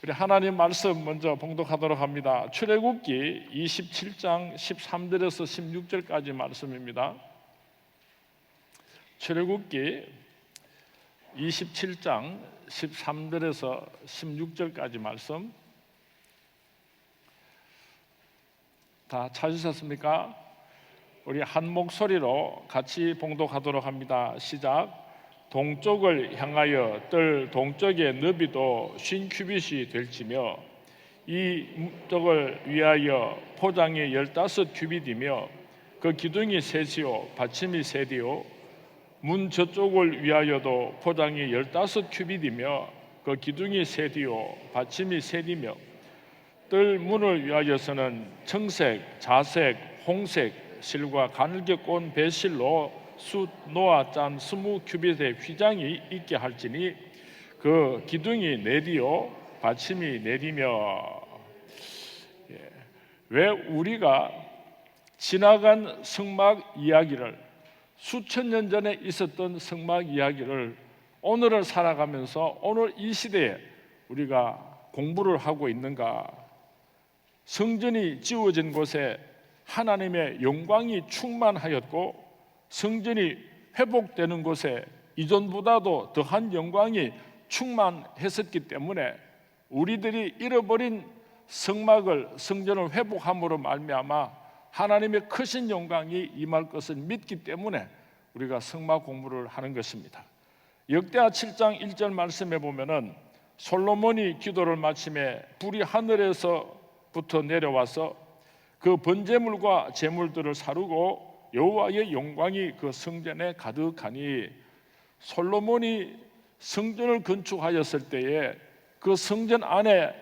우리 하나님 말씀 먼저 봉독하도록 합니다. 출애굽기 27장 13절에서 16절까지 말씀입니다. 출애굽기 27장 13절에서 16절까지 말씀 다 찾으셨습니까? 우리 한 목소리로 같이 봉독하도록 합니다. 시작. 동쪽을 향하여 뜰 동쪽의 너비도 50규빗이 될지며 이 쪽을 위하여 포장이 15규빗이며 그 기둥이 셋이요 받침이 셋이요 문 저쪽을 위하여도 포장이 15규빗이며 그 기둥이 셋이요 받침이 셋이며 뜰 문을 위하여서는 청색, 자색, 홍색 실과 가늘게 꼰 배실로 숯 놓아 짠 20규빗의 휘장이 있게 할지니 그 기둥이 네리요 받침이 네리며. 왜 우리가 지나간 성막 이야기를, 수천 년 전에 있었던 성막 이야기를 오늘을 살아가면서 오늘 이 시대에 우리가 공부를 하고 있는가? 성전이 지어진 곳에 하나님의 영광이 충만하였고 성전이 회복되는 곳에 이전보다도 더한 영광이 충만했었기 때문에 우리들이 잃어버린 성전을 회복함으로 말미암아 하나님의 크신 영광이 임할 것을 믿기 때문에 우리가 성막 공부를 하는 것입니다. 역대하 7장 1절 말씀에 보면은 솔로몬이 기도를 마침에 불이 하늘에서부터 내려와서 그 번제물과 제물들을 사르고 여호와의 영광이 그 성전에 가득하니, 솔로몬이 성전을 건축하였을 때에 그 성전 안에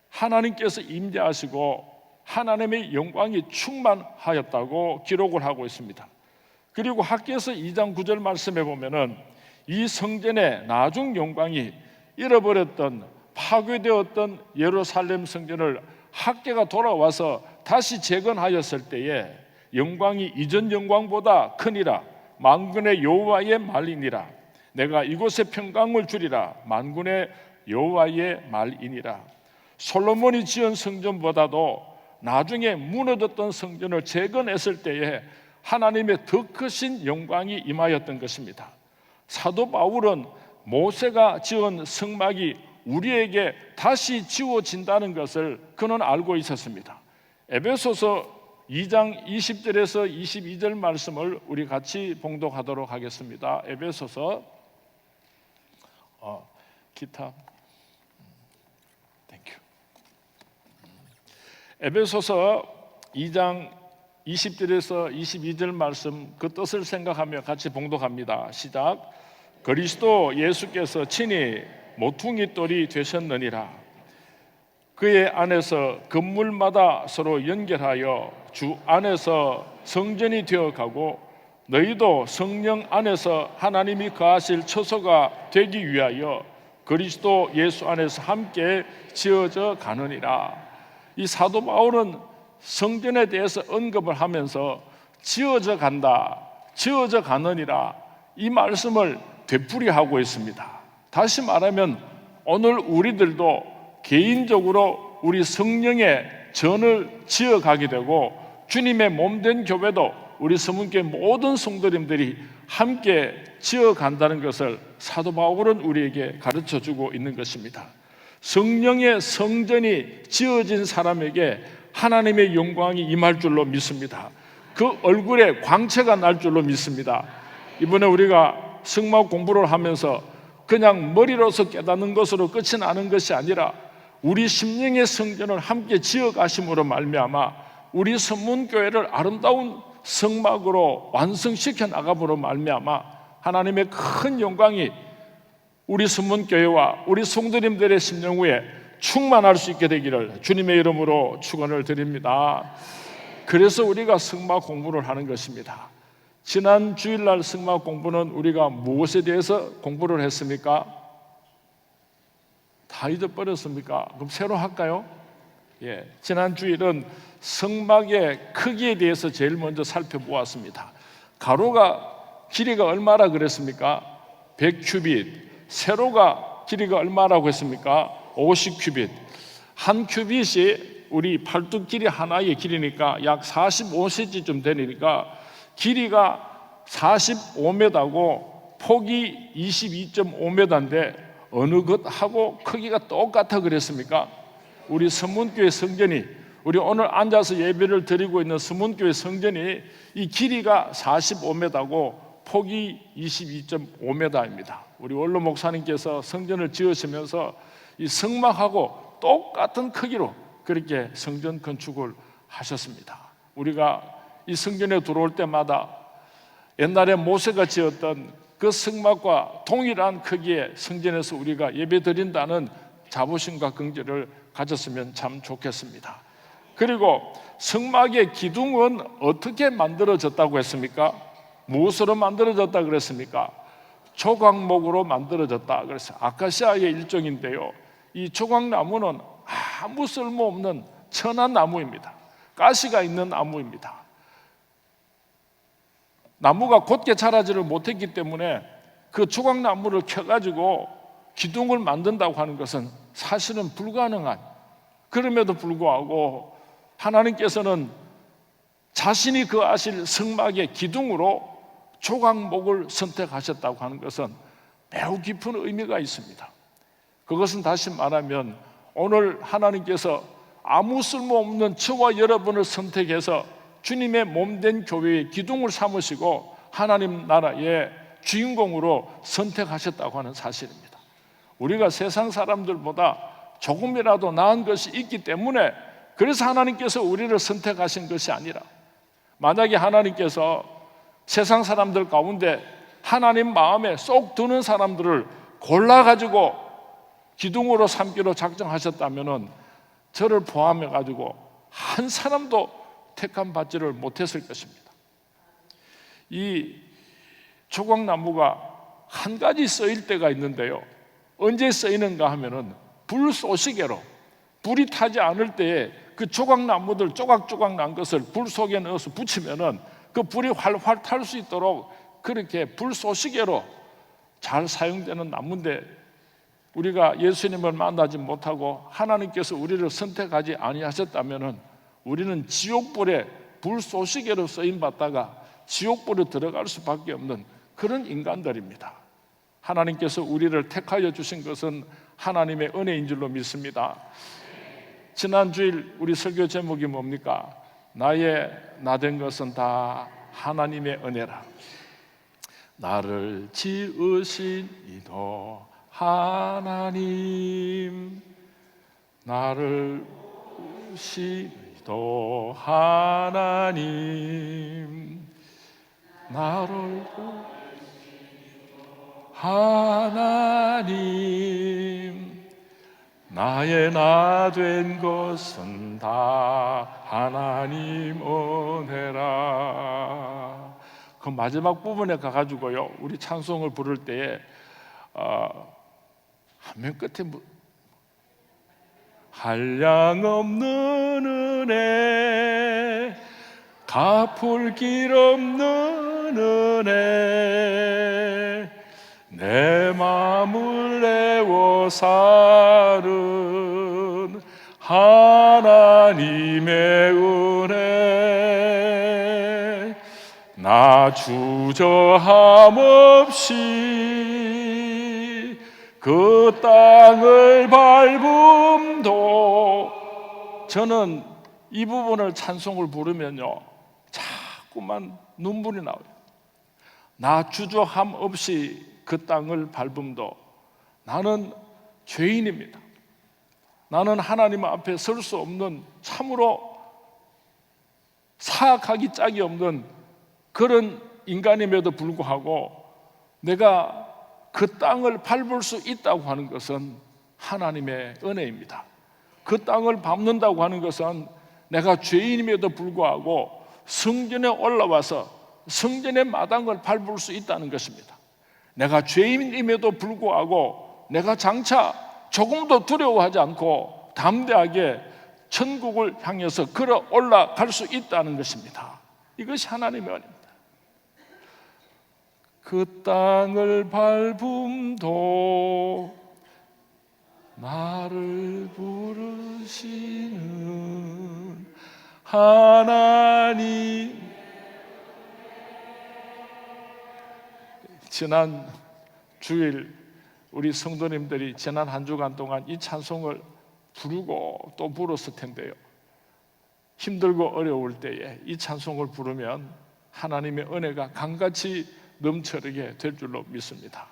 하나님께서 임재하시고 하나님의 영광이 충만하였다고 기록을 하고 있습니다. 그리고 학개서 2장 9절 말씀에 보면은 이 성전의 나중 영광이 잃어버렸던 파괴되었던 예루살렘 성전을 학개가 돌아와서 다시 재건하였을 때에 영광이 이전 영광보다 크니라. 만군의 여호와의 말이니라. 내가 이곳에 평강을 주리라. 만군의 여호와의 말이니라. 솔로몬이 지은 성전보다도 나중에 무너졌던 성전을 재건했을 때에 하나님의 더 크신 영광이 임하였던 것입니다. 사도 바울은 모세가 지은 성막이 우리에게 다시 지워진다는 것을 그는 알고 있었습니다. 에베소서 2장 20절에서 22절 말씀을 우리 같이 봉독하도록 하겠습니다. 에베소서 에베소서 2장 20절에서 22절 말씀, 그 뜻을 생각하며 같이 봉독합니다. 시작. 그리스도 예수께서 친히 모퉁이 돌이 되셨느니라. 그의 안에서 건물마다 서로 연결하여 주 안에서 성전이 되어가고 너희도 성령 안에서 하나님이 거하실 처소가 되기 위하여 그리스도 예수 안에서 함께 지어져 가느니라. 이 사도 바울은 성전에 대해서 언급을 하면서 지어져 간다, 지어져 가느니라, 이 말씀을 되풀이하고 있습니다. 다시 말하면 오늘 우리들도 개인적으로 우리 성령의 전을 지어가게 되고 주님의 몸된 교회도 우리 서문교회 모든 성도님들이 함께 지어간다는 것을 사도 바울은 우리에게 가르쳐주고 있는 것입니다. 성령의 성전이 지어진 사람에게 하나님의 영광이 임할 줄로 믿습니다. 그 얼굴에 광채가 날 줄로 믿습니다. 이번에 우리가 성막 공부를 하면서 그냥 머리로서 깨닫는 것으로 끝이 나는 것이 아니라 우리 심령의 성전을 함께 지어가심으로 말미암아 우리 서문교회를 아름다운 성막으로 완성시켜 나감으로 말미암아 하나님의 큰 영광이 우리 서문교회와 우리 성도님들의 심령 위에 충만할 수 있게 되기를 주님의 이름으로 축원을 드립니다. 그래서 우리가 성막 공부를 하는 것입니다. 지난 주일날 성막 공부는 우리가 무엇에 대해서 공부를 했습니까? 다 잊어버렸습니까? 그럼 새로 할까요? 지난 주일은 성막의 크기에 대해서 제일 먼저 살펴보았습니다. 가로가 길이가 얼마라 그랬습니까? 100규빗. 세로가 길이가 얼마라고 했습니까? 50큐빗. 한 큐빗이 우리 팔뚝 길이 하나의 길이니까 약 45cm쯤 되니까 길이가 45m고 폭이 22.5m인데 어느 것하고 크기가 똑같아 그랬습니까? 우리 서문교회 성전이, 우리 오늘 앉아서 예배를 드리고 있는 서문교회 성전이 이 길이가 45m고 폭이 22.5m입니다. 우리 원로 목사님께서 성전을 지으시면서 이 성막하고 똑같은 크기로 그렇게 성전 건축을 하셨습니다. 우리가 이 성전에 들어올 때마다 옛날에 모세가 지었던 그 성막과 동일한 크기의 성전에서 우리가 예배 드린다는 자부심과 긍지를 가졌으면 참 좋겠습니다. 그리고 성막의 기둥은 어떻게 만들어졌다고 했습니까? 무엇으로 만들어졌다 그랬습니까? 조각목으로 만들어졌다 그랬어요. 아카시아의 일종인데요, 이 조각나무는 아무 쓸모없는 천한 나무입니다. 가시가 있는 나무입니다. 나무가 곧게 자라지를 못했기 때문에 그 조각나무를 켜가지고 기둥을 만든다고 하는 것은 사실은 불가능한, 그럼에도 불구하고 하나님께서는 자신이 거하실 성막의 기둥으로 조각목을 선택하셨다고 하는 것은 매우 깊은 의미가 있습니다. 그것은 다시 말하면 오늘 하나님께서 아무 쓸모없는 저와 여러분을 선택해서 주님의 몸된 교회의 기둥을 삼으시고 하나님 나라의 주인공으로 선택하셨다고 하는 사실입니다. 우리가 세상 사람들보다 조금이라도 나은 것이 있기 때문에, 그래서 하나님께서 우리를 선택하신 것이 아니라, 만약에 하나님께서 세상 사람들 가운데 하나님 마음에 쏙 드는 사람들을 골라가지고 기둥으로 삼기로 작정하셨다면 저를 포함해가지고 한 사람도 택함 받지를 못했을 것입니다. 이 조각나무가 한 가지 쓰일 때가 있는데요, 언제 쓰이는가 하면은 불쏘시개로, 불이 타지 않을 때에 그 조각나무들 조각조각 난 것을 불 속에 넣어서 붙이면은 그 불이 활활 탈 수 있도록 그렇게 불쏘시개로 잘 사용되는 나무인데, 우리가 예수님을 만나지 못하고 하나님께서 우리를 선택하지 아니하셨다면은 우리는 지옥불에 불쏘시개로 쓰임 받다가 지옥불에 들어갈 수밖에 없는 그런 인간들입니다. 하나님께서 우리를 택하여 주신 것은 하나님의 은혜인 줄로 믿습니다. 지난 주일 우리 설교 제목이 뭡니까? 나의 나된 것은 다 하나님의 은혜라. 나를 지으신 이도 하나님, 나를 지으신 이도 하나님, 나를 하나님, 나의 나 된 것은 다 하나님 은혜라. 그 마지막 부분에 가가지고요, 우리 찬송을 부를 때에 화면 끝에 한량없는 은혜, 갚을 길 없는 은혜, 내 마음을 내워 사는 하나님의 은혜, 나 주저함 없이 그 땅을 밟음도, 저는 이 부분을 찬송을 부르면요 자꾸만 눈물이 나와요. 나 주저함 없이 그 땅을 밟음도, 나는 죄인입니다. 나는 하나님 앞에 설 수 없는, 참으로 사악하기 짝이 없는 그런 인간임에도 불구하고 내가 그 땅을 밟을 수 있다고 하는 것은 하나님의 은혜입니다. 그 땅을 밟는다고 하는 것은 내가 죄인임에도 불구하고 성전에 올라와서 성전의 마당을 밟을 수 있다는 것입니다. 내가 죄인임에도 불구하고 내가 장차 조금도 두려워하지 않고 담대하게 천국을 향해서 걸어 올라갈 수 있다는 것입니다. 이것이 하나님의 은혜입니다. 그 땅을 밟음도 나를 부르시는 하나님. 지난 주일 우리 성도님들이 지난 한 주간 동안 이 찬송을 부르고 또 불었을 텐데요, 힘들고 어려울 때에 이 찬송을 부르면 하나님의 은혜가 강같이 넘쳐나게 될 줄로 믿습니다.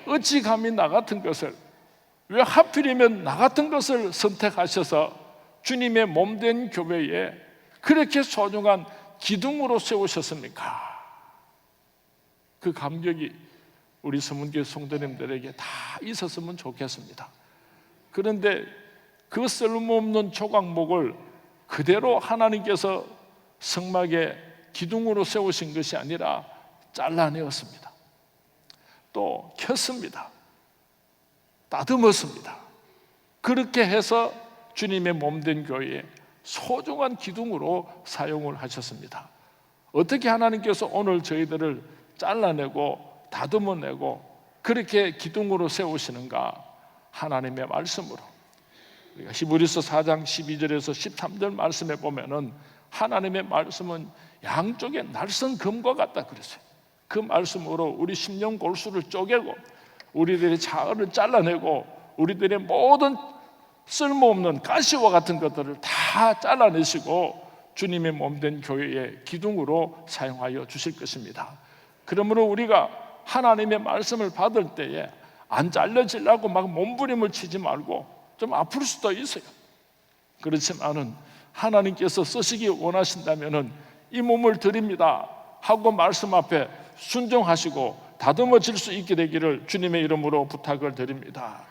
어찌 감히 나 같은 것을, 왜 하필이면 나 같은 것을 선택하셔서 주님의 몸된 교회에 그렇게 소중한 기둥으로 세우셨습니까? 그 감격이 우리 서문교회 성도님들에게 다 있었으면 좋겠습니다. 그런데 그 쓸모없는 조각목을 그대로 하나님께서 성막에 기둥으로 세우신 것이 아니라 잘라내었습니다. 또 켰습니다. 다듬었습니다. 그렇게 해서 주님의 몸된 교회에 소중한 기둥으로 사용을 하셨습니다. 어떻게 하나님께서 오늘 저희들을 잘라내고 다듬어내고 그렇게 기둥으로 세우시는가? 하나님의 말씀으로. 우리가 히브리서 4장 12절에서 13절 말씀에 보면은 하나님의 말씀은 양쪽에 날선 금과 같다 그랬어요. 그 말씀으로 우리 심령 골수를 쪼개고 우리들의 자아를 잘라내고 우리들의 모든 쓸모없는 가시와 같은 것들을 다 잘라내시고 주님의 몸된 교회의 기둥으로 사용하여 주실 것입니다. 그러므로 우리가 하나님의 말씀을 받을 때에 안 잘려지려고 막 몸부림을 치지 말고 좀 아플 수도 있어요. 그렇지만은 하나님께서 쓰시기 원하신다면은 이 몸을 드립니다 하고 말씀 앞에 순종하시고 다듬어질 수 있게 되기를 주님의 이름으로 부탁을 드립니다.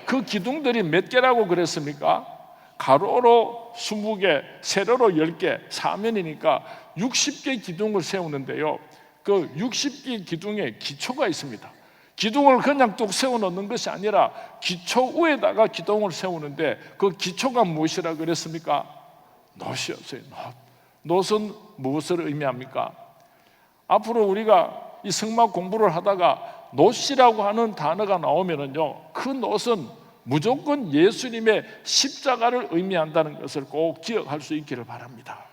그 기둥들이 몇 개라고 그랬습니까? 가로로 20개, 세로로 10개, 사면이니까 60개 기둥을 세우는데요, 그 60개 기둥에 기초가 있습니다. 기둥을 그냥 뚝 세워놓는 것이 아니라 기초 위에다가 기둥을 세우는데 그 기초가 무엇이라 그랬습니까? 놋이었어요. 놋은 무엇을 의미합니까? 앞으로 우리가 이 성막 공부를 하다가 놋이라고 하는 단어가 나오면은요, 그 놋은 무조건 예수님의 십자가를 의미한다는 것을 꼭 기억할 수 있기를 바랍니다.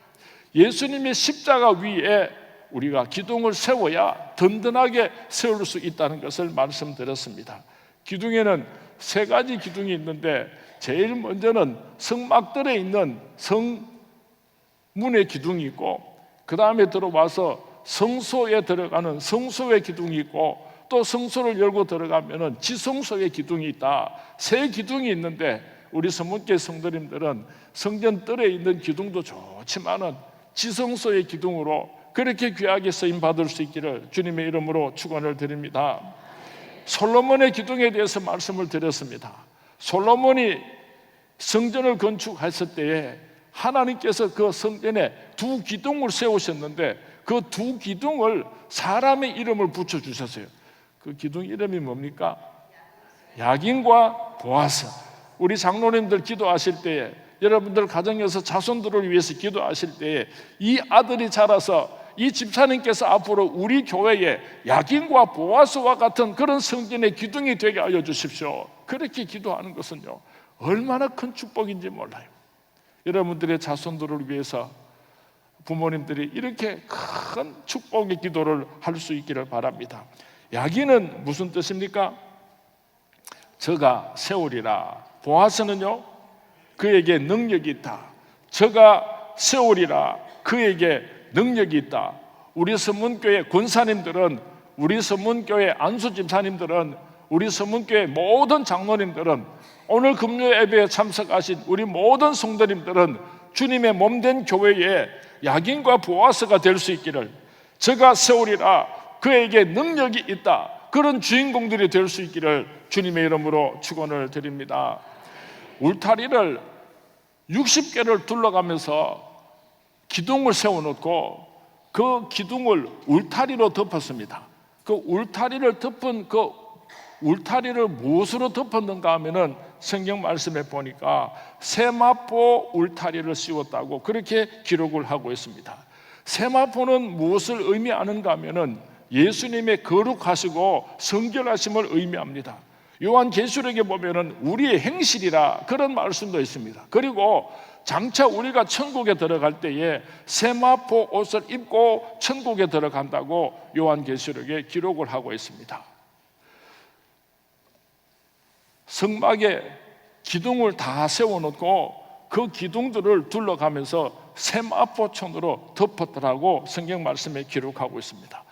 예수님의 십자가 위에 우리가 기둥을 세워야 든든하게 세울 수 있다는 것을 말씀드렸습니다. 기둥에는 3가지 기둥이 있는데 제일 먼저는 성막들에 있는 성문의 기둥이 있고, 그 다음에 들어와서 성소에 들어가는 성소의 기둥이 있고, 또 성소를 열고 들어가면 지성소의 기둥이 있다. 3 기둥이 있는데 우리 서문교회 성도님들은 성전 뜰에 있는 기둥도 좋지만은 지성소의 기둥으로 그렇게 귀하게 쓰임 받을 수 있기를 주님의 이름으로 축원을 드립니다. 솔로몬의 기둥에 대해서 말씀을 드렸습니다. 솔로몬이 성전을 건축했을 때에 하나님께서 그 성전에 2 기둥을 세우셨는데 그 2 기둥을 사람의 이름을 붙여주셨어요. 그 기둥 이름이 뭡니까? 야긴과 보아스. 우리 장로님들 기도하실 때에, 여러분들 가정에서 자손들을 위해서 기도하실 때에 이 아들이 자라서 이 집사님께서 앞으로 우리 교회에 야긴과 보아스와 같은 그런 성전의 기둥이 되게 하여 주십시오. 그렇게 기도하는 것은요, 얼마나 큰 축복인지 몰라요. 여러분들의 자손들을 위해서 부모님들이 이렇게 큰 축복의 기도를 할 수 있기를 바랍니다. 야긴은 무슨 뜻입니까? 저가 세우리라. 보아스는요, 그에게 능력이 있다. 저가 세우리라. 그에게 능력이 있다. 우리 서문교회 권사님들은, 우리 서문교회 안수집사님들은, 우리 서문교회 모든 장로님들은, 오늘 금요 예배에 참석하신 우리 모든 성도님들은 주님의 몸된 교회에 야긴과 보아스가 될 수 있기를, 저가 세우리라. 그에게 능력이 있다. 그런 주인공들이 될 수 있기를 주님의 이름으로 축원을 드립니다. 울타리를 60개를 둘러가면서 기둥을 세워놓고 그 기둥을 울타리로 덮었습니다. 그 울타리를 덮은 그 울타리를 무엇으로 덮었는가 하면은 성경 말씀에 보니까 세마포 울타리를 씌웠다고 그렇게 기록을 하고 있습니다. 세마포는 무엇을 의미하는가 하면은 예수님의 거룩하시고 성결하심을 의미합니다. 요한계시록에 보면은 우리의 행실이라 그런 말씀도 있습니다. 그리고 장차 우리가 천국에 들어갈 때에 세마포 옷을 입고 천국에 들어간다고 요한계시록에 기록을 하고 있습니다. 성막에 기둥을 다 세워놓고 그 기둥들을 둘러가면서 세마포천으로 덮었더라고 성경 말씀에 기록하고 있습니다.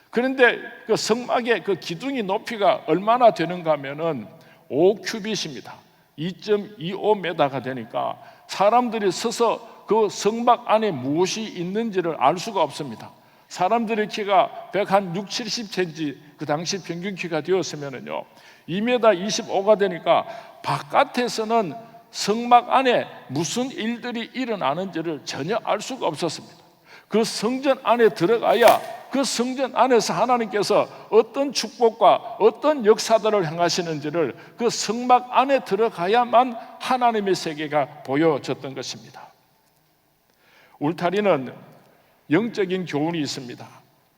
그런데 그 성막의 그 기둥이 높이가 얼마나 되는가 하면은 5큐빗입니다. 2.25m가 되니까 사람들이 서서 그 성막 안에 무엇이 있는지를 알 수가 없습니다. 사람들의 키가 106, 70cm 그 당시 평균 키가 되었으면은요 2m 25가 되니까 바깥에서는 성막 안에 무슨 일들이 일어나는지를 전혀 알 수가 없었습니다. 그 성전 안에 들어가야 그 성전 안에서 하나님께서 어떤 축복과 어떤 역사들을 행하시는지를 그 성막 안에 들어가야만 하나님의 세계가 보여졌던 것입니다. 울타리는 영적인 교훈이 있습니다.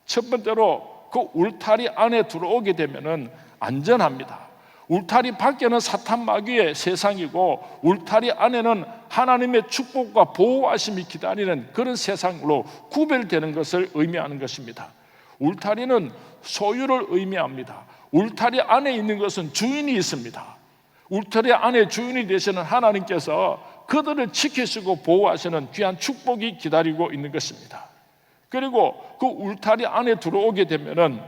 첫 번째로 그 울타리 안에 들어오게 되면은 안전합니다. 울타리 밖에는 사탄 마귀의 세상이고 울타리 안에는 하나님의 축복과 보호하심이 기다리는 그런 세상으로 구별되는 것을 의미하는 것입니다. 울타리는 소유를 의미합니다. 울타리 안에 있는 것은 주인이 있습니다. 울타리 안에 주인이 되시는 하나님께서 그들을 지키시고 보호하시는 귀한 축복이 기다리고 있는 것입니다. 그리고 그 울타리 안에 들어오게 되면은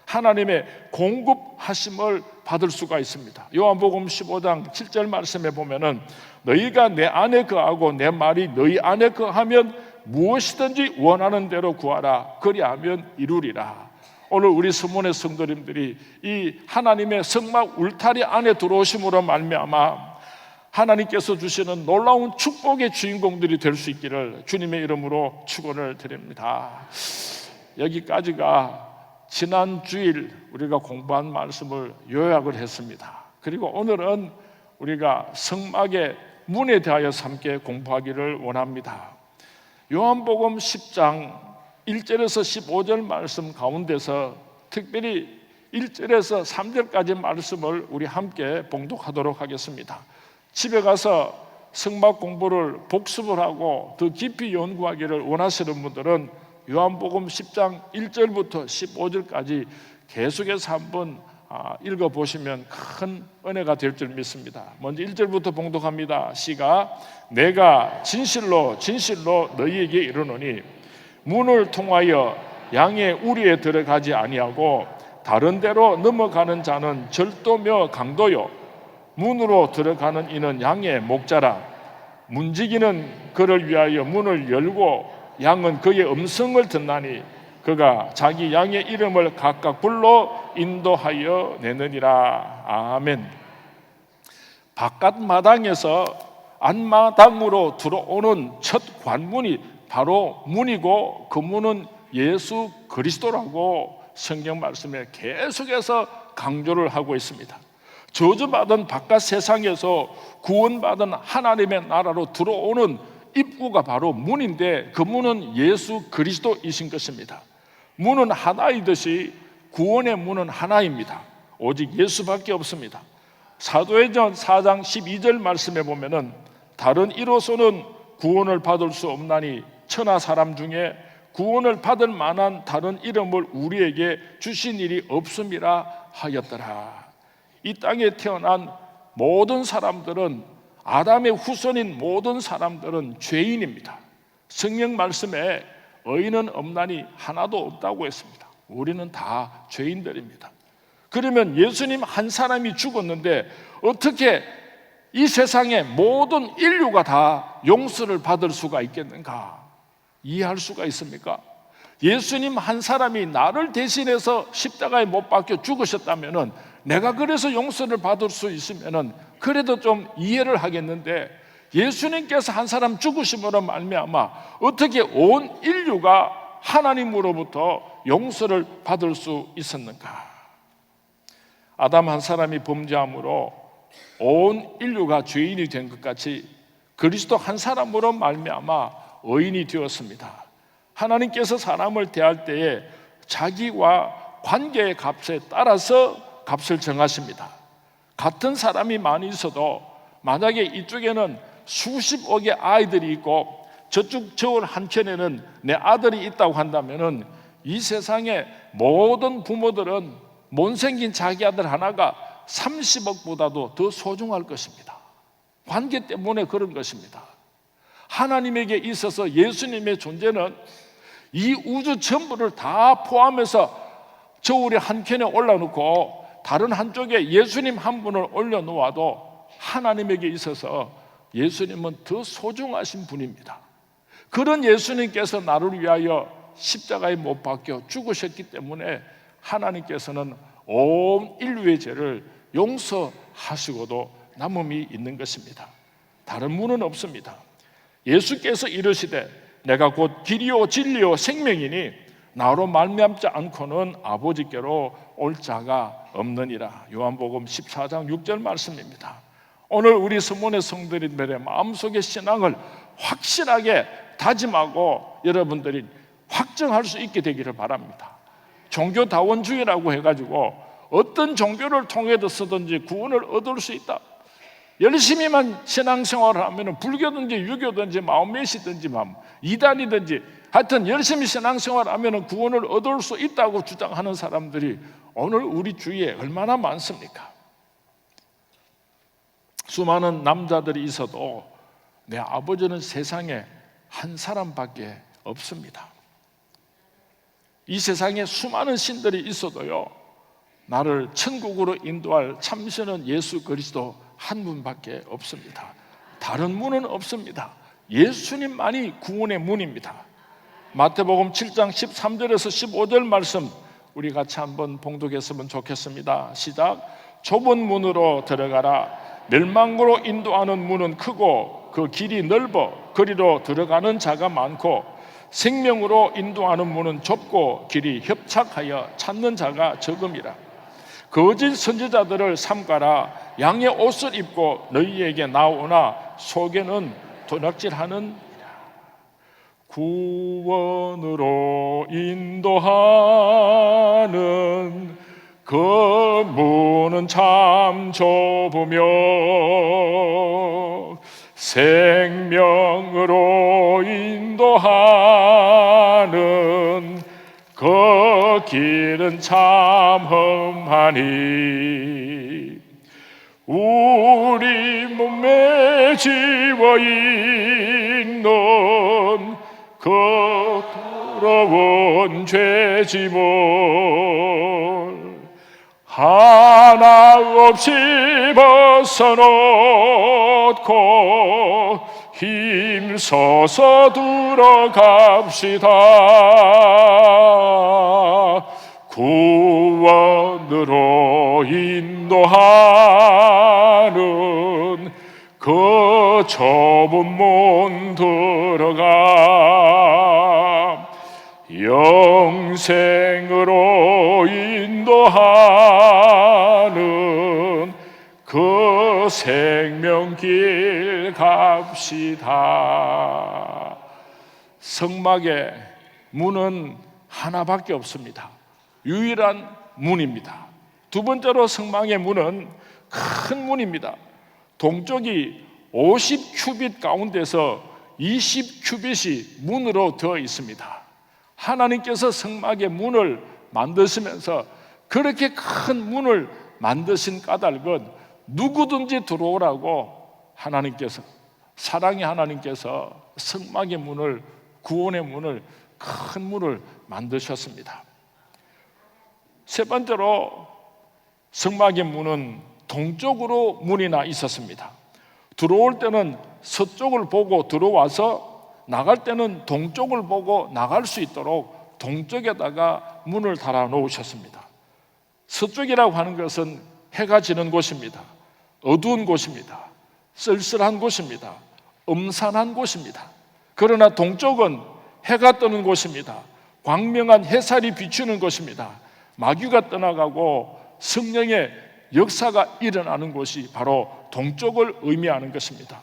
하나님의 공급하심을 받을 수가 있습니다. 요한복음 15장 7절 말씀에 보면은 너희가 내 안에 거하고 내 말이 너희 안에 거하면 무엇이든지 원하는 대로 구하라 그리하면 이루리라. 오늘 우리 서문의 성도님들이 이 하나님의 성막 울타리 안에 들어오심으로 말미암아 하나님께서 주시는 놀라운 축복의 주인공들이 될 수 있기를 주님의 이름으로 축원을 드립니다. 여기까지가 지난 주일 우리가 공부한 말씀을 요약을 했습니다. 그리고 오늘은 우리가 성막의 문에 대하여서 함께 공부하기를 원합니다. 요한복음 10장 1절에서 15절 말씀 가운데서 특별히 1절에서 3절까지 말씀을 우리 함께 봉독하도록 하겠습니다. 집에 가서 성막 공부를 복습을 하고 더 깊이 연구하기를 원하시는 분들은 요한복음 10장 1절부터 15절까지 계속해서 한번 읽어보시면 큰 은혜가 될 줄 믿습니다. 먼저 1절부터 봉독합니다. 시가 내가 진실로 진실로 너희에게 이르노니 문을 통하여 양의 우리에 들어가지 아니하고 다른 데로 넘어가는 자는 절도며 강도요 문으로 들어가는 이는 양의 목자라. 문지기는 그를 위하여 문을 열고 양은 그의 음성을 듣나니 그가 자기 양의 이름을 각각 불러 인도하여 내느니라. 아멘. 바깥 마당에서 안마당으로 들어오는 첫 관문이 바로 문이고 그 문은 예수 그리스도라고 성경 말씀에 계속해서 강조를 하고 있습니다. 저주받은 바깥 세상에서 구원받은 하나님의 나라로 들어오는 입구가 바로 문인데 그 문은 예수 그리스도이신 것입니다. 문은 하나이듯이 구원의 문은 하나입니다. 오직 예수밖에 없습니다. 사도행전 4장 12절 말씀에 보면은 다른 이로서는 구원을 받을 수 없나니 천하 사람 중에 구원을 받을 만한 다른 이름을 우리에게 주신 일이 없음이라 하였더라. 이 땅에 태어난 모든 사람들은 아담의 후손인 모든 사람들은 죄인입니다. 성경 말씀에 의인은 없나니 하나도 없다고 했습니다. 우리는 다 죄인들입니다. 그러면 예수님 한 사람이 죽었는데 어떻게 이 세상의 모든 인류가 다 용서를 받을 수가 있겠는가? 이해할 수가 있습니까? 예수님 한 사람이 나를 대신해서 십자가에 못 박혀 죽으셨다면은 내가 그래서 용서를 받을 수 있으면은 그래도 좀 이해를 하겠는데 예수님께서 한 사람 죽으심으로 말미암아 어떻게 온 인류가 하나님으로부터 용서를 받을 수 있었는가? 아담 한 사람이 범죄함으로 온 인류가 죄인이 된 것 같이 그리스도 한 사람으로 말미암아 의인이 되었습니다. 하나님께서 사람을 대할 때에 자기와 관계의 값에 따라서 값을 정하십니다. 같은 사람이 많이 있어도 만약에 이쪽에는 수십억의 아이들이 있고 저쪽 저울 한켠에는 내 아들이 있다고 한다면은 이 세상의 모든 부모들은 못생긴 자기 아들 하나가 30억보다도 더 소중할 것입니다. 관계 때문에 그런 것입니다. 하나님에게 있어서 예수님의 존재는 이 우주 전부를 다 포함해서 저울의 한켠에 올려놓고 다른 한쪽에 예수님 한 분을 올려놓아도 하나님에게 있어서 예수님은 더 소중하신 분입니다. 그런 예수님께서 나를 위하여 십자가에 못 박혀 죽으셨기 때문에 하나님께서는 온 인류의 죄를 용서하시고도 남음이 있는 것입니다. 다른 문은 없습니다. 예수께서 이르시되 내가 곧 길이요 진리요 생명이니 나로 말미암지 않고는 아버지께로 올 자가 없느니라. 요한복음 14장 6절 말씀입니다. 오늘 우리 서문의 성도님들의 마음속의 신앙을 확실하게 다짐하고 여러분들이 확정할 수 있게 되기를 바랍니다. 종교다원주의라고 해가지고 어떤 종교를 통해서든지 구원을 얻을 수 있다. 열심히만 신앙생활을 하면 불교든지 유교든지 마음메시든지 이단이든지 하여튼 열심히 신앙생활을 하면 구원을 얻을 수 있다고 주장하는 사람들이 오늘 우리 주위에 얼마나 많습니까? 수많은 남자들이 있어도 내 아버지는 세상에 한 사람밖에 없습니다. 이 세상에 수많은 신들이 있어도요, 나를 천국으로 인도할 참신은 예수 그리스도 한 분밖에 없습니다. 다른 문은 없습니다. 예수님만이 구원의 문입니다. 마태복음 7장 13절에서 15절 말씀 우리 같이 한번 봉독했으면 좋겠습니다. 시작. 좁은 문으로 들어가라. 멸망으로 인도하는 문은 크고 그 길이 넓어 그리로 들어가는 자가 많고 생명으로 인도하는 문은 좁고 길이 협착하여 찾는 자가 적음이라. 거짓 선지자들을 삼가라. 양의 옷을 입고 너희에게 나오나 속에는 도적질하는 구원으로 인도하는 그 문은 참 좁으며 생명으로 인도하는 그 길은 참 험하니 우리 몸에 지워 있는 그 더러운 죄짐을 하나 없이 벗어놓고 힘써서 들어갑시다. 구원으로 인도하는 그 좁은 문 들어가 영생으로 인도하는 그 생명길 갑시다. 성막의 문은 하나밖에 없습니다. 유일한 문입니다. 두 번째로 성막의 문은 큰 문입니다. 동쪽이 50큐빗 가운데서 20큐빗이 문으로 되어 있습니다. 하나님께서 성막의 문을 만드시면서 그렇게 큰 문을 만드신 까닭은 누구든지 들어오라고 하나님께서, 사랑의 하나님께서 성막의 문을, 구원의 문을, 큰 문을 만드셨습니다. 세 번째로 성막의 문은 동쪽으로 문이 나 있었습니다. 들어올 때는 서쪽을 보고 들어와서 나갈 때는 동쪽을 보고 나갈 수 있도록 동쪽에다가 문을 달아 놓으셨습니다. 서쪽이라고 하는 것은 해가 지는 곳입니다. 어두운 곳입니다. 쓸쓸한 곳입니다. 음산한 곳입니다. 그러나 동쪽은 해가 뜨는 곳입니다. 광명한 햇살이 비추는 곳입니다. 마귀가 떠나가고 성령의 역사가 일어나는 곳이 바로 동쪽을 의미하는 것입니다.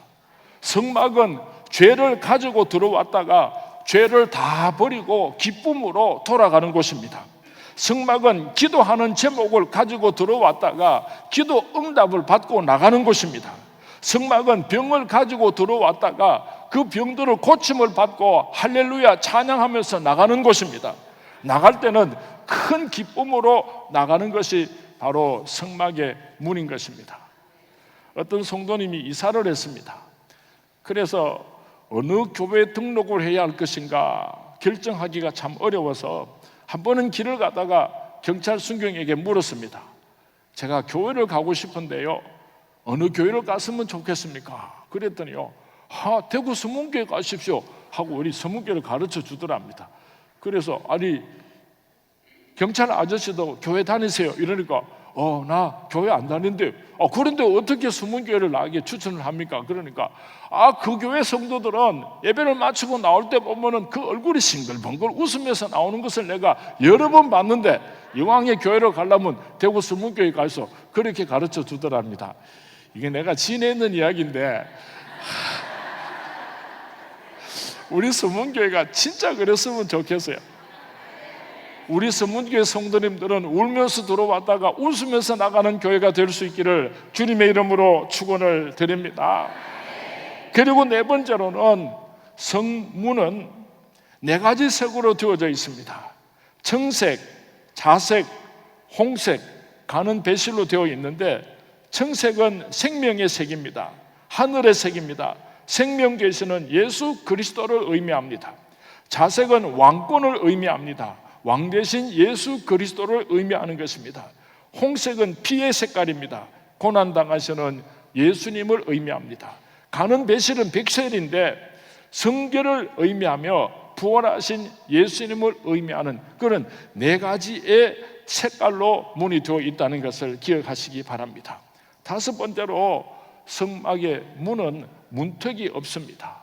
성막은 죄를 가지고 들어왔다가 죄를 다 버리고 기쁨으로 돌아가는 곳입니다. 성막은 기도하는 제목을 가지고 들어왔다가 기도 응답을 받고 나가는 곳입니다. 성막은 병을 가지고 들어왔다가 그 병들을 고침을 받고 할렐루야 찬양하면서 나가는 곳입니다. 나갈 때는 큰 기쁨으로 나가는 것이 바로 성막의 문인 것입니다. 어떤 성도님이 이사를 했습니다. 그래서 어느 교회에 등록을 해야 할 것인가 결정하기가 참 어려워서 한 번은 길을 가다가 경찰 순경에게 물었습니다. 제가 교회를 가고 싶은데요, 어느 교회를 갔으면 좋겠습니까? 그랬더니요, 대구 서문교회 가십시오 하고 우리 서문교회를 가르쳐 주더랍니다. 그래서 아니 경찰 아저씨도 교회 다니세요? 이러니까 나 교회 안 다니는데 그런데 어떻게 서문교회를 나에게 추천을 합니까? 그러니까 그 교회 성도들은 예배를 마치고 나올 때 보면은 그 얼굴이 싱글벙글 웃으면서 나오는 것을 내가 여러 번 봤는데 이왕에 교회를 가려면 대구 서문교회 가서 그렇게 가르쳐 주더랍니다. 이게 내가 지내는 이야기인데 우리 서문교회가 진짜 그랬으면 좋겠어요. 우리 서문교회 성도님들은 울면서 들어왔다가 웃으면서 나가는 교회가 될 수 있기를 주님의 이름으로 축원을 드립니다. 그리고 네 번째로는 성문은 네 가지 색으로 되어져 있습니다. 청색, 자색, 홍색, 가는 배실로 되어 있는데 청색은 생명의 색입니다. 하늘의 색입니다. 생명계시는 예수 그리스도를 의미합니다. 자색은 왕권을 의미합니다. 왕 대신 예수 그리스도를 의미하는 것입니다. 홍색은 피의 색깔입니다. 고난당하시는 예수님을 의미합니다. 가는 배실은 백설인데 성결을 의미하며 부활하신 예수님을 의미하는 그런 네 가지의 색깔로 문이 되어 있다는 것을 기억하시기 바랍니다. 다섯 번째로 성막의 문은 문턱이 없습니다.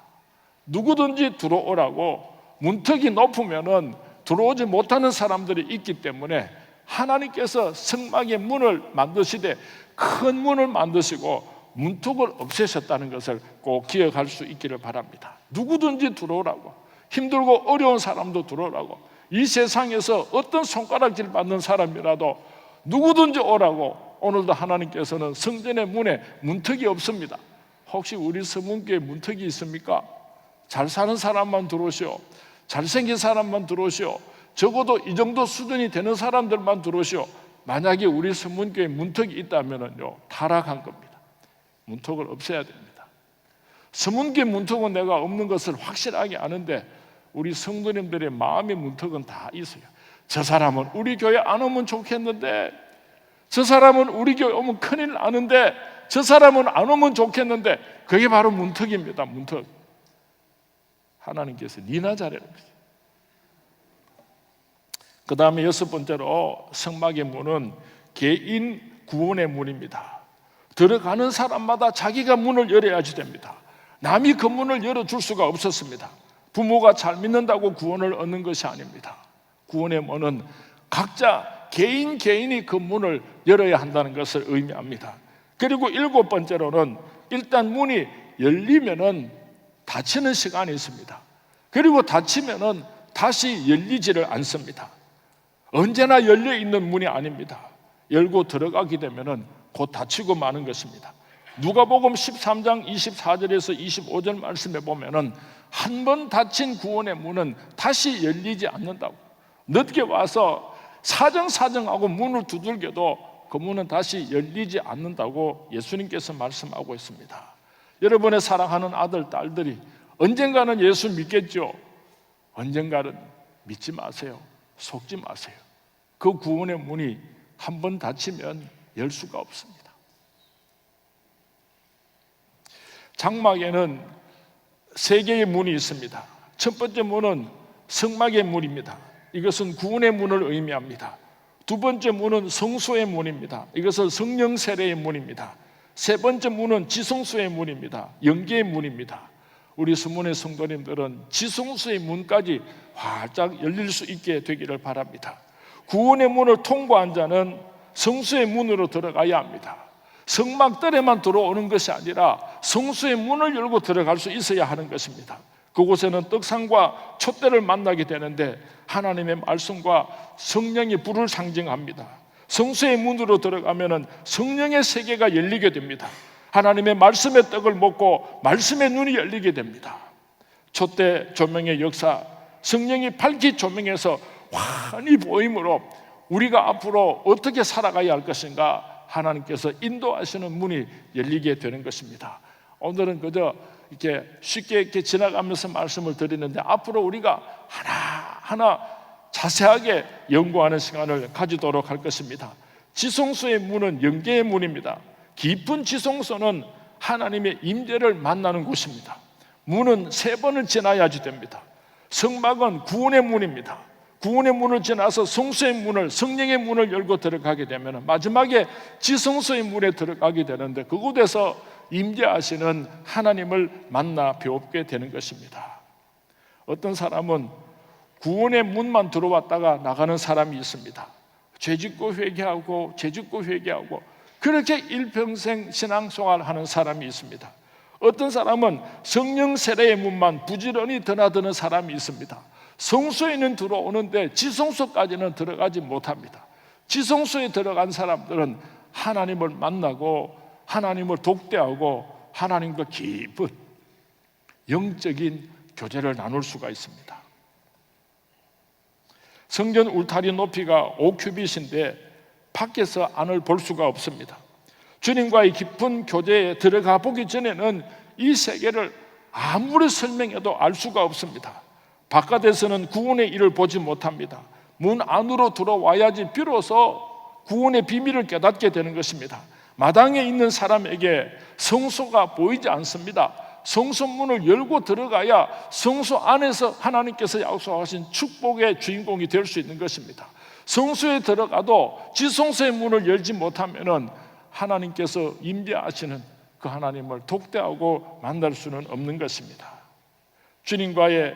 누구든지 들어오라고 문턱이 높으면은 들어오지 못하는 사람들이 있기 때문에 하나님께서 성막의 문을 만드시되 큰 문을 만드시고 문턱을 없애셨다는 것을 꼭 기억할 수 있기를 바랍니다. 누구든지 들어오라고, 힘들고 어려운 사람도 들어오라고, 이 세상에서 어떤 손가락질 받는 사람이라도 누구든지 오라고 오늘도 하나님께서는 성전의 문에 문턱이 없습니다. 혹시 우리 서문교에 문턱이 있습니까? 잘 사는 사람만 들어오시오, 잘생긴 사람만 들어오시오, 적어도 이 정도 수준이 되는 사람들만 들어오시오. 만약에 우리 서문교에 문턱이 있다면요, 타락한 겁니다. 문턱을 없애야 됩니다. 서문교에 문턱은 내가 없는 것을 확실하게 아는데 우리 성도님들의 마음의 문턱은 다 있어요. 저 사람은 우리 교회 안 오면 좋겠는데, 저 사람은 우리 교회 오면 큰일 나는데, 저 사람은 안 오면 좋겠는데, 그게 바로 문턱입니다. 문턱. 하나님께서 니나 잘해라. 그 다음에 여섯 번째로 성막의 문은 개인 구원의 문입니다. 들어가는 사람마다 자기가 문을 열어야지 됩니다. 남이 그 문을 열어줄 수가 없었습니다. 부모가 잘 믿는다고 구원을 얻는 것이 아닙니다. 구원의 문은 각자 개인이 그 문을 열어야 한다는 것을 의미합니다. 그리고 일곱 번째로는 일단 문이 열리면은 닫히는 시간이 있습니다. 그리고 닫히면은 다시 열리지를 않습니다. 언제나 열려 있는 문이 아닙니다. 열고 들어가게 되면은 곧 닫히고 마는 것입니다. 누가복음 13장 24절에서 25절 말씀에 보면은 한 번 닫힌 구원의 문은 다시 열리지 않는다고, 늦게 와서 사정하고 문을 두들겨도 그 문은 다시 열리지 않는다고 예수님께서 말씀하고 있습니다. 여러분의 사랑하는 아들, 딸들이 언젠가는 예수 믿겠죠? 언젠가는 믿지 마세요. 속지 마세요. 그 구원의 문이 한 번 닫히면 열 수가 없습니다. 장막에는 세 개의 문이 있습니다. 첫 번째 문은 성막의 문입니다. 이것은 구원의 문을 의미합니다. 두 번째 문은 성소의 문입니다. 이것은 성령 세례의 문입니다. 세 번째 문은 지성소의 문입니다. 영계의 문입니다. 우리 서문의 성도님들은 지성소의 문까지 활짝 열릴 수 있게 되기를 바랍니다. 구원의 문을 통과한 자는 성소의 문으로 들어가야 합니다. 성막들에만 들어오는 것이 아니라 성소의 문을 열고 들어갈 수 있어야 하는 것입니다. 그곳에는 떡상과 촛대를 만나게 되는데 하나님의 말씀과 성령이 불을 상징합니다. 성소의 문으로 들어가면 성령의 세계가 열리게 됩니다. 하나님의 말씀의 떡을 먹고 말씀의 눈이 열리게 됩니다. 촛대 조명의 역사, 성령이 밝히 조명해서 환히 보임으로 우리가 앞으로 어떻게 살아가야 할 것인가 하나님께서 인도하시는 문이 열리게 되는 것입니다. 오늘은 그저 이렇게 쉽게 이렇게 지나가면서 말씀을 드리는데 앞으로 우리가 하나하나 자세하게 연구하는 시간을 가지도록 할 것입니다. 지성소의 문은 영계의 문입니다. 깊은 지성소는 하나님의 임재를 만나는 곳입니다. 문은 3번을 지나야지 됩니다. 성막은 구원의 문입니다. 구원의 문을 지나서 성소의 문을, 성령의 문을 열고 들어가게 되면 마지막에 지성소의 문에 들어가게 되는데 그곳에서 임재하시는 하나님을 만나 배우게 되는 것입니다. 어떤 사람은 구원의 문만 들어왔다가 나가는 사람이 있습니다. 죄짓고 회개하고 죄짓고 회개하고 그렇게 일평생 신앙생활을 하는 사람이 있습니다. 어떤 사람은 성령 세례의 문만 부지런히 드나드는 사람이 있습니다. 성소에는 들어오는데 지성소까지는 들어가지 못합니다. 지성소에 들어간 사람들은 하나님을 만나고 하나님을 독대하고 하나님과 깊은 영적인 교제를 나눌 수가 있습니다. 성전 울타리 높이가 5큐빗인데 밖에서 안을 볼 수가 없습니다. 주님과의 깊은 교제에 들어가 보기 전에는 이 세계를 아무리 설명해도 알 수가 없습니다. 바깥에서는 구원의 일을 보지 못합니다. 문 안으로 들어와야지 비로소 구원의 비밀을 깨닫게 되는 것입니다. 마당에 있는 사람에게 성소가 보이지 않습니다. 성소 문을 열고 들어가야 성소 안에서 하나님께서 약속하신 축복의 주인공이 될 수 있는 것입니다. 성소에 들어가도 지성소의 문을 열지 못하면 하나님께서 임재하시는 그 하나님을 독대하고 만날 수는 없는 것입니다. 주님과의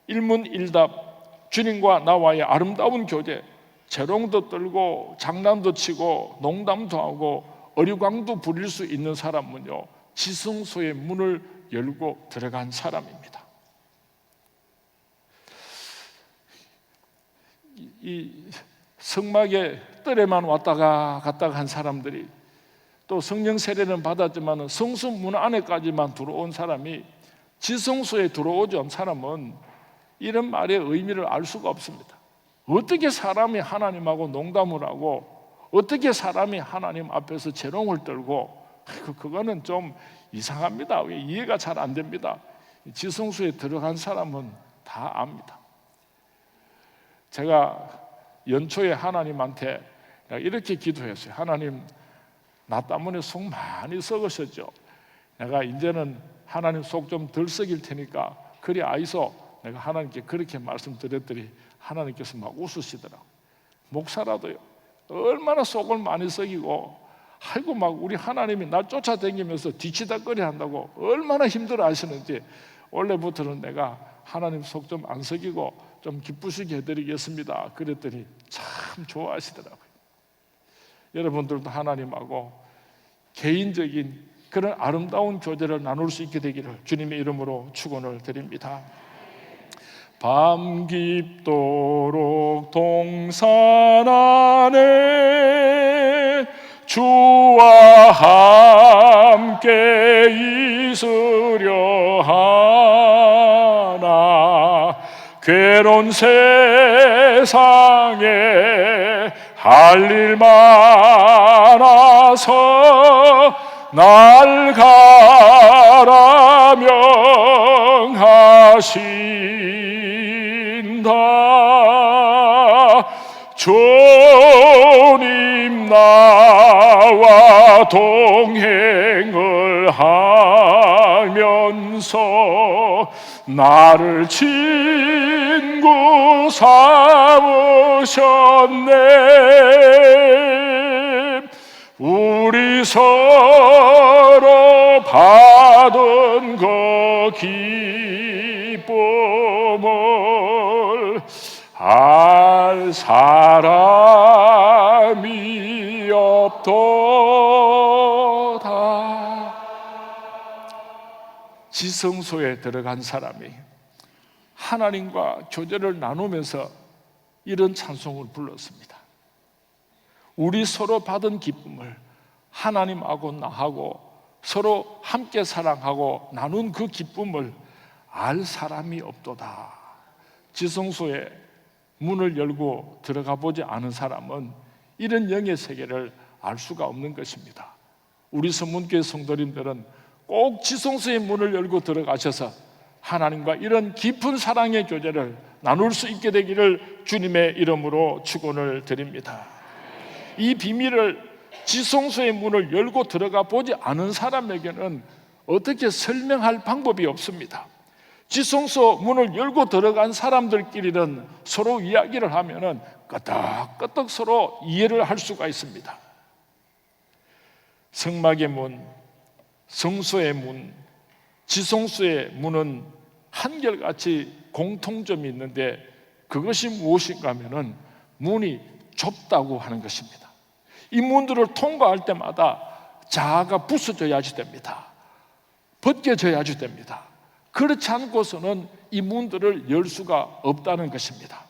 일문일답, 주님과 나와의 아름다운 교제, 재롱도 떨고 장난도 치고 농담도 하고 어리광도 부릴 수 있는 사람은요, 지성소의 문을 열고 들어간 사람입니다. 이 성막의 뜰에만 왔다가 갔다가 한 사람들이 또 성령 세례는 받았지만 성소 문 안에까지만 들어온 사람이 지성소에 들어오지 않은 사람은 이런 말의 의미를 알 수가 없습니다. 어떻게 사람이 하나님하고 농담을 하고 어떻게 사람이 하나님 앞에서 재롱을 떨고 그거는 좀 이상합니다. 이해가 잘 안 됩니다. 지성소에 들어간 사람은 다 압니다. 제가 연초에 하나님한테 이렇게 기도했어요. 하나님, 나 때문에 속 많이 썩으셨죠. 내가 이제는 하나님 속 좀 덜 썩일 테니까 그리 아이소. 내가 하나님께 그렇게 말씀드렸더니 하나님께서 막 웃으시더라고요. 목사라도요, 얼마나 속을 많이 썩이고 아이고 막 우리 하나님이 날 쫓아다니면서 뒤치다거리 한다고 얼마나 힘들어 하시는지 원래부터는 내가 하나님 속 좀 안 썩이고 좀 기쁘시게 해드리겠습니다. 그랬더니 참 좋아하시더라고요. 여러분들도 하나님하고 개인적인 그런 아름다운 교제를 나눌 수 있게 되기를 주님의 이름으로 축원을 드립니다. 밤 깊도록 동산 안에 주와 함께 있으려 하나 괴로운 세상에 할 일 많아서 날 가라 명하신다. 주님 나와 동행을 하면서 나를 친구 삼으셨네. 우리 서로 받은 그 기쁨을 알 사람이 없도다. 지성소에 들어간 사람이 하나님과 교제를 나누면서 이런 찬송을 불렀습니다. 우리 서로 받은 기쁨을 하나님하고 나하고 서로 함께 사랑하고 나눈 그 기쁨을 알 사람이 없도다. 지성소에 문을 열고 들어가 보지 않은 사람은 이런 영의 세계를 알 수가 없는 것입니다. 우리 선문교회 성도님들은 꼭 지성소의 문을 열고 들어가셔서 하나님과 이런 깊은 사랑의 교제를 나눌 수 있게 되기를 주님의 이름으로 축원을 드립니다. 이 비밀을 지성소의 문을 열고 들어가 보지 않은 사람에게는 어떻게 설명할 방법이 없습니다. 지성소 문을 열고 들어간 사람들끼리는 서로 이야기를 하면은 끄덕끄덕 서로 이해를 할 수가 있습니다. 성막의 문, 성소의 문, 지성소의 문은 한결같이 공통점이 있는데 그것이 무엇인가 하면은 문이 좁다고 하는 것입니다. 이 문들을 통과할 때마다 자아가 부서져야지 됩니다. 벗겨져야지 됩니다. 그렇지 않고서는 이 문들을 열 수가 없다는 것입니다.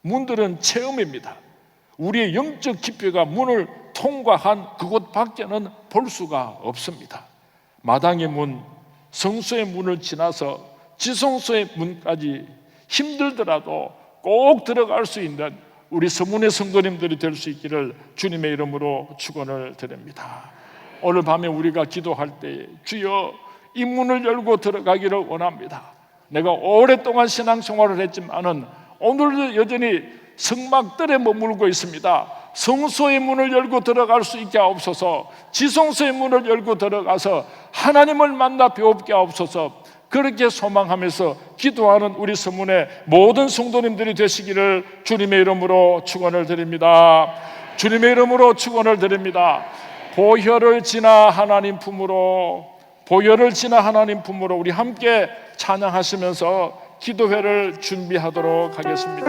문들은 체험입니다. 우리의 영적 지표가 문을 통과한 그곳 밖에는 볼 수가 없습니다. 마당의 문, 성소의 문을 지나서 지성소의 문까지 힘들더라도 꼭 들어갈 수 있는 우리 서문의 성도님들이 될 수 있기를 주님의 이름으로 축원을 드립니다. 오늘 밤에 우리가 기도할 때 주여 이 문을 열고 들어가기를 원합니다. 내가 오랫동안 신앙생활을 했지만은 오늘도 여전히 성막들에 머물고 있습니다. 성소의 문을 열고 들어갈 수 있게 하옵소서. 지성소의 문을 열고 들어가서 하나님을 만나 배웁게 하옵소서. 그렇게 소망하면서 기도하는 우리 서문의 모든 성도님들이 되시기를 주님의 이름으로 축원을 드립니다. 주님의 이름으로 축원을 드립니다. 보혈을 지나 하나님 품으로, 보혈을 지나 하나님 품으로 우리 함께 찬양하시면서 기도회를 준비하도록 하겠습니다.